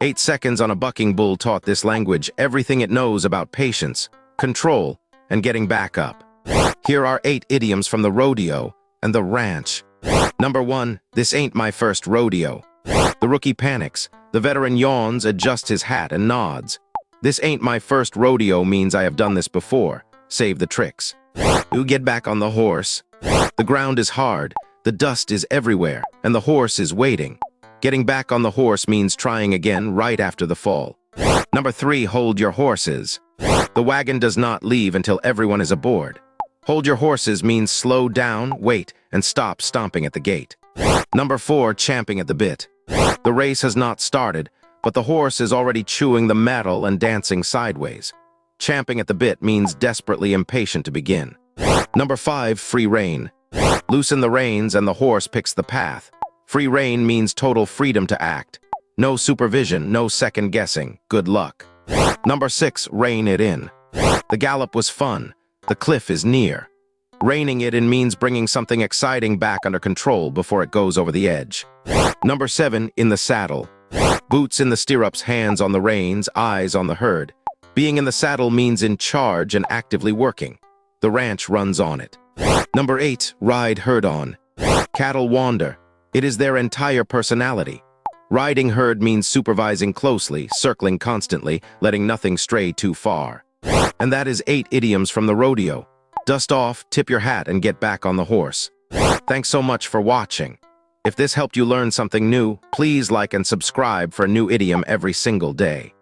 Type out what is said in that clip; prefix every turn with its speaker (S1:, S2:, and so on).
S1: 8 seconds on a bucking bull taught this language everything it knows about patience, control, and getting back up. Here are 8 idioms from the rodeo and the ranch. Number 1, this ain't my first rodeo. The rookie panics. The veteran yawns, adjusts his hat, and nods. This ain't my first rodeo means I have done this before. Save the tricks. You get back on the horse. The ground is hard, the dust is everywhere, and the horse is waiting. Getting back on the horse means trying again right after the fall. Number 3, hold your horses. The wagon does not leave until everyone is aboard. Hold your horses means slow down, wait, and stop stomping at the gate. Number 4, champing at the bit. The race has not started, but the horse is already chewing the metal and dancing sideways. Champing at the bit means desperately impatient to begin. Number 5, free rein. Loosen the reins and the horse picks the path. Free rein means total freedom to act. No supervision, no second guessing. Good luck. Number 6, rein it in. The gallop was fun. The cliff is near. Reining it in means bringing something exciting back under control before it goes over the edge. Number 7, in the saddle. Boots in the stirrups, hands on the reins, eyes on the herd. Being in the saddle means in charge and actively working. The ranch runs on it. Number 8, ride herd on. Cattle wander. It is their entire personality. Riding herd means supervising closely, circling constantly, letting nothing stray too far. And that is 8 idioms from the rodeo. Dust off, tip your hat, and get back on the horse. Thanks so much for watching. If this helped you learn something new, please like and subscribe for a new idiom every single day.